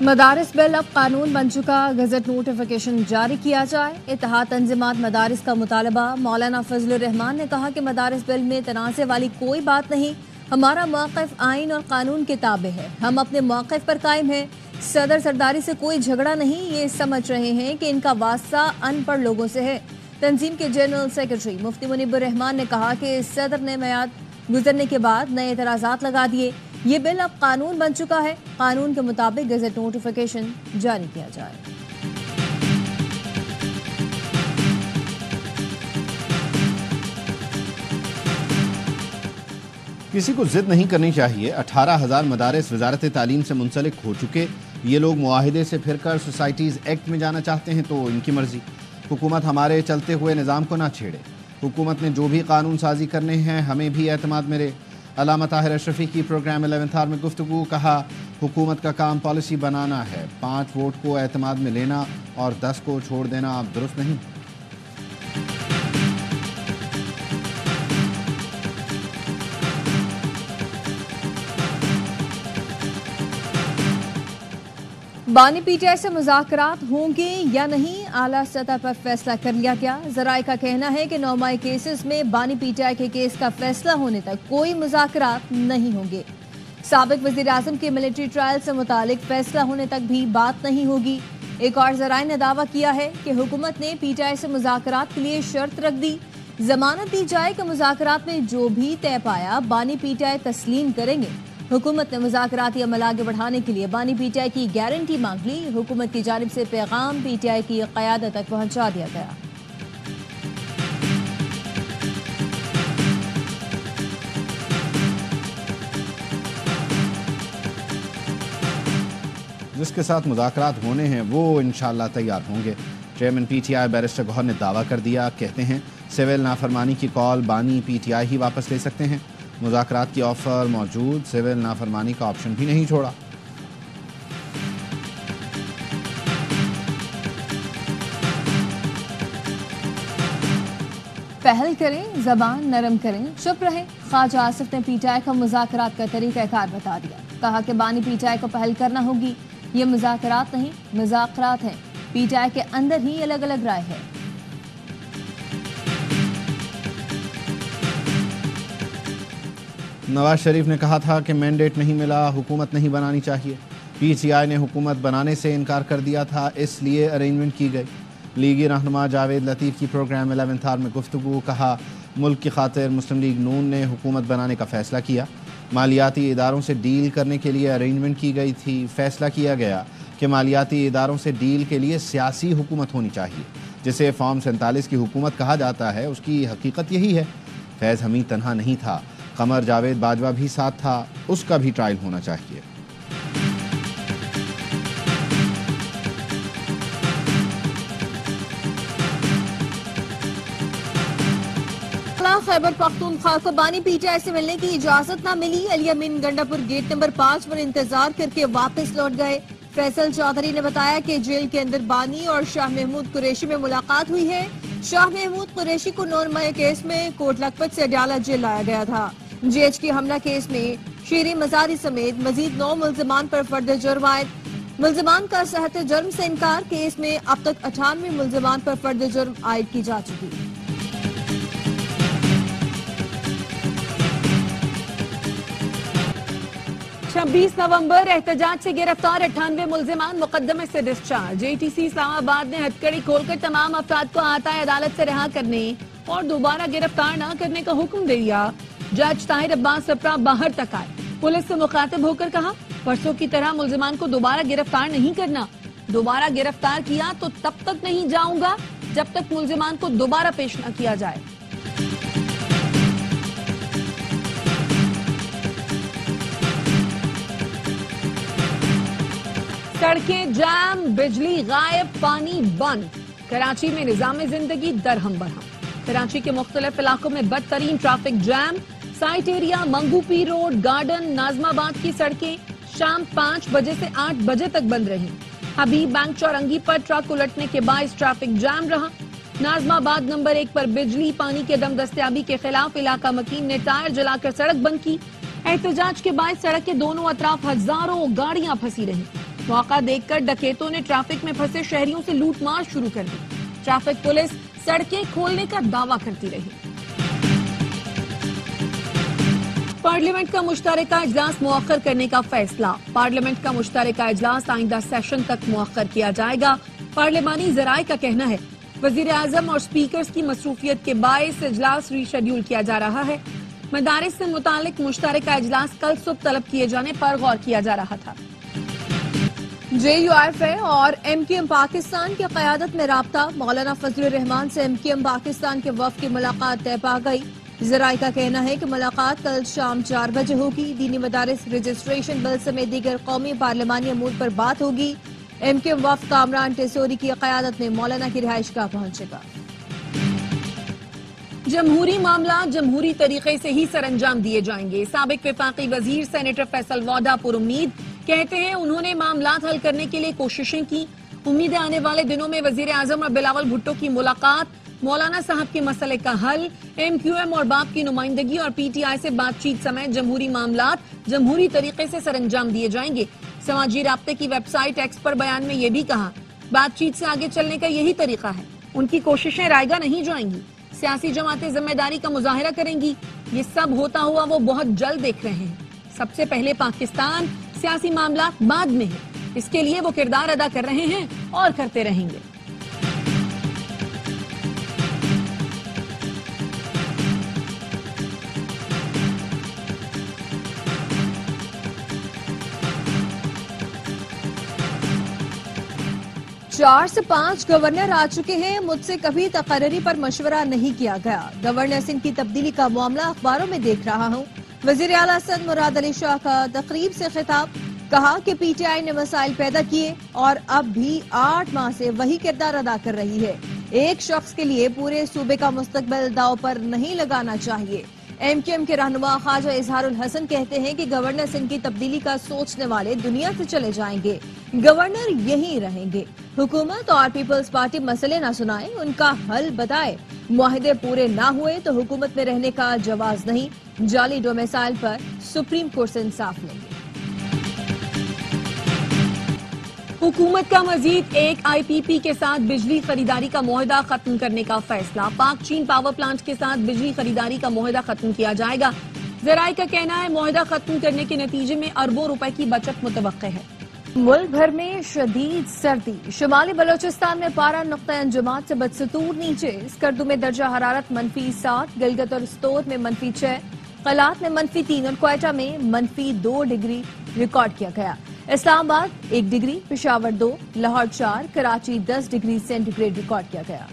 मदारिस bill अब कानून बन चुका, गजट नोटिफिकेशन जारी किया जाए। इत्तेहाद तंजीमात मदारिस का मुतालबा। मौलाना फजलुर रहमान ने कहा कि मदारिस बिल में तनाज़े वाली कोई बात नहीं, हमारा मौक़िफ़ आइन और कानून के ताबे है, हम अपने मौक़िफ़ पर कायम हैं। सदर सरदारी से कोई झगड़ा नहीं, ये समझ रहे हैं कि इनका वास्ता अनपढ़ लोगों से है। तंजीम के जनरल सेक्रेटरी मुफ्ती मुनीबुर रहमान ने कहा कि सदर ने मियाद गुजरने के बाद नए एतराज़ात लगा दिए। ये बिल अब कानून बन चुका है, कानून के मुताबिक गजट नोटिफिकेशन जारी किया जाए। किसी को जिद नहीं करनी चाहिए। 18,000 मदारिस वजारत तालीम से मुंसलिक हो चुके। ये लोग मुआहिदे से फिरकर सोसाइटीज़ एक्ट में जाना चाहते हैं तो इनकी मर्जी। हुकूमत हमारे चलते हुए निज़ाम को ना छेड़े। हुकूमत ने जो भी कानून साजी करने हैं हमें भी एतमाद मिले। अल्लामा ताहिर अशरफी की प्रोग्राम 11th आवर में गुफ्तगू। कहा, हुकूमत का काम पॉलिसी बनाना है, 5 वोट को एतमाद में लेना और 10 को छोड़ देना अब दुरुस्त नहीं। बानी पीटीआई से मुज़ाकरात होंगे या नहीं, आला सतह पर फैसला कर लिया गया। ज़राए का कहना है कि 9 मई केसेस में बानी पीटीआई के केस का फैसला होने तक कोई मुज़ाकरात नहीं होंगे। साबिक वज़ीर आज़म के मिलिट्री ट्रायल से मुतालिक फैसला होने तक भी बात नहीं होगी। एक और ज़राए ने दावा किया है कि हुकूमत ने पीटीआई से मुज़ाकरात के लिए शर्त रख दी, जमानत दी जाए कि मुज़ाकरात में जो भी तय पाया बानी पीटीआई तस्लीम करेंगे। हुकूमत ने मुज़ाकराती अमल आगे बढ़ाने के लिए बानी पीटीआई की गारंटी मांग ली। हुकूमत की जानिब से पैगाम पीटीआई की क़यादत तक पहुंचा दिया गया। जिसके साथ मुज़ाकरात होने हैं वो इंशाअल्लाह तैयार होंगे। चेयरमैन पीटीआई बैरिस्टर गौहर ने दावा कर दिया। कहते हैं सिविल नाफरमानी की कॉल बानी पीटीआई ही वापस ले सकते हैं। मुज़ाकरात की ऑफर मौजूद, सिविल नाफरमानी का ऑप्शन भी नहीं छोड़ा। पहल करें, जबान नरम करें, चुप रहें। ख्वाजा आसिफ ने पीटीआई का मुज़ाकरात का तरीक़ाकार बता दिया। कहा कि बानी पीटीआई को पहल करना होगी। ये मुज़ाकरात नहीं, मुज़ाकरात हैं। पीटीआई के अंदर ही अलग अलग राय है। नवाज शरीफ ने कहा था कि मैंडेट नहीं मिला, हुकूमत नहीं बनानी चाहिए। पीटीआई ने हुकूमत बनाने से इनकार कर दिया था, इसलिए अरेंजमेंट की गई। लीगी रहनुमा जावेद लतीफ़ की प्रोग्राम 11th आवर में गुफ्तगू। कहा, मुल्क की खातिर मुस्लिम लीग नून ने हुकूमत बनाने का फ़ैसला किया। मालियाती इदारों से डील करने के लिए अरेंजमेंट की गई थी। फ़ैसला किया गया कि मालियाती इदारों से डील के लिए सियासी हुकूमत होनी चाहिए। जिसे फॉर्म 47 की हुकूमत कहा जाता है, उसकी हकीकत यही है। फैज़ हमीद तन्हा नहीं था, कमर जावेद बाजवा भी साथ था, उसका भी ट्रायल होना चाहिए। खैबर पख्तूनख्वा को बानी पीटीआई से मिलने की इजाजत न मिली। अली अमीन गंडापुर गेट नंबर 5 पर इंतजार करके वापस लौट गए। फैसल चौधरी ने बताया कि जेल के अंदर बानी और शाह महमूद कुरैशी में मुलाकात हुई है। शाह महमूद कुरैशी को 9 मई केस में कोट लखपत से अडयाला जेल लाया गया था। जीएचके हमला केस में शेरी मजारी समेत मजीद 9 मुल्जिमान पर फर्द जुर्म आयद। मुल्जिमान का सहत जुर्म से इनकार। केस में अब तक 98 मुल्जिमान पर फर्द जुर्म आयद की जा चुकी। 26 नवंबर एहतजाज से गिरफ्तार 98 मुल्जिमान मुकदमे से डिस्चार्ज। एटीसी इस्लामाबाद ने हथकड़ी खोलकर तमाम अफराद को आताए अदालत से रिहा करने और दोबारा गिरफ्तार न करने का हुक्म दे दिया। जज ताहिर अब्बास सप्रा बाहर तक आए। पुलिस से मुखातिब होकर कहा, परसों की तरह मुल्जिमान को दोबारा गिरफ्तार नहीं करना। दोबारा गिरफ्तार किया तो तब तक नहीं जाऊंगा जब तक मुल्जिमान को दोबारा पेश न किया जाए। सड़कें जाम, बिजली गायब, पानी बंद। कराची में निजाम जिंदगी दरहम बरहम। कराची के मुख्तलिफ इलाकों में बदतरीन ट्रैफिक जैम। साइट एरिया, मंगूपी रोड, गार्डन, नाजमाबाद की सड़कें शाम 5 बजे से 8 बजे तक बंद रही। हबीब बैंक चौरंगी पर ट्रक उलटने के बायस ट्रैफिक जैम रहा। नाजमाबाद नंबर 1 पर बिजली पानी के दम दस्तियाबी के खिलाफ इलाका मकीन ने टायर जलाकर सड़क बंद की। एहतजाज के बाद सड़क के दोनों अतराफ हजारों गाड़ियां फंसी रही। موقع دیکھ کر ڈکیتوں نے ٹریفک میں پھنسے شہریوں سے لوٹ مار شروع کر دی۔ ٹریفک پولیس سڑکیں کھولنے کا دعویٰ کرتی رہی۔ پارلیمنٹ کا مشترکہ اجلاس مؤخر کرنے کا فیصلہ۔ پارلیمنٹ کا مشترکہ اجلاس آئندہ سیشن تک مؤخر کیا جائے گا۔ پارلیمانی ذرائع کا کہنا ہے وزیر اعظم اور سپیکرز کی مصروفیت کے باعث اجلاس ری شیڈیول کیا جا رہا ہے۔ مدارس سے متعلق مشترکہ اجلاس کل صبح طلب کیے جانے پر غور کیا جا رہا تھا۔ JUIFA اور MQM پاکستان کی قیادت میں رابطہ۔ مولانا فضل الرحمان سے MQM پاکستان کے وفد کی ملاقات طے پا گئی۔ ذرائع کا کہنا ہے کہ ملاقات کل شام 4 بجے ہوگی۔ دینی مدارس رجسٹریشن بل سمیت دیگر قومی پارلیمانی امور پر بات ہوگی۔ MQM وفد کامران ٹیسوری کی قیادت میں مولانا کی رہائش گاہ پہنچے گا۔ جمہوری معاملات جمہوری طریقے سے ہی سر انجام دیے جائیں گے۔ سابق وفاقی وزیر سینیٹر فیصل واڈا پر امید کہتے ہیں انہوں نے معاملات حل کرنے کے لیے کوششیں کی۔ امید ہے آنے والے دنوں میں وزیر اعظم اور بلاول بھٹو کی ملاقات، مولانا صاحب کے مسئلے کا حل، MQM اور باپ کی نمائندگی اور PTI سے بات چیت سمیت جمہوری معاملات جمہوری طریقے سے سر انجام دیے جائیں گے۔ سماجی رابطے کی ویب سائٹ ایکس پر بیان میں یہ بھی کہا بات چیت سے آگے چلنے کا یہی طریقہ ہے۔ ان کی کوششیں رائے گاہ نہیں جائیں گی۔ سیاسی جماعتیں ذمہ داری کا مظاہرہ کریں گی۔ یہ سب ہوتا ہوا وہ بہت جلد دیکھ رہے ہیں۔ سب سے پہلے پاکستان، سیاسی معاملات بعد میں ہیں۔ اس کے لیے وہ کردار ادا کر رہے ہیں اور کرتے رہیں گے۔ چار سے 5 گورنر آ چکے ہیں، مجھ سے کبھی تقرری پر مشورہ نہیں کیا گیا۔ گورنر سندھ کی تبدیلی کا معاملہ اخباروں میں دیکھ رہا ہوں۔ وزیر اعلیٰ سندھ مراد علی شاہ کا تقریب سے خطاب، کہا کہ PTI نے مسائل پیدا کیے اور اب بھی 8 ماہ سے وہی کردار ادا کر رہی ہے۔ ایک شخص کے لیے پورے صوبے کا مستقبل داؤ پر نہیں لگانا چاہیے۔ MQM کے رہنما خواجہ اظہار الحسن کہتے ہیں کہ گورنر سندھ کی تبدیلی کا سوچنے والے دنیا سے چلے جائیں گے، گورنر یہیں رہیں گے۔ حکومت اور پیپلز پارٹی مسئلے نہ سنائے، ان کا حل بتائے۔ معاہدے پورے نہ ہوئے تو حکومت میں رہنے کا جواز نہیں۔ جعلی ڈومیسائل پر سپریم کورٹ سے انصاف لیں گے۔ حکومت کا مزید ایک IPP کے ساتھ بجلی خریداری کا معاہدہ ختم کرنے کا فیصلہ۔ پاک چین پاور پلانٹ کے ساتھ بجلی خریداری کا معاہدہ ختم کیا جائے گا۔ ذرائع کا کہنا ہے معاہدہ ختم کرنے کے نتیجے میں اربوں روپے کی بچت متوقع ہے۔ ملک بھر میں شدید سردی، شمالی بلوچستان میں پارہ نقطہ انجماد سے بدستور نیچے۔ اسکردو میں درجہ حرارت -7، گلگت اور استور میں -6، قلات میں -3 اور کوئٹہ میں -2 ڈگری ریکارڈ کیا گیا۔ Islamabad 1 degree, Peshawar 2، Lahore 4، Karachi 10 degree centigrade record کیا گیا۔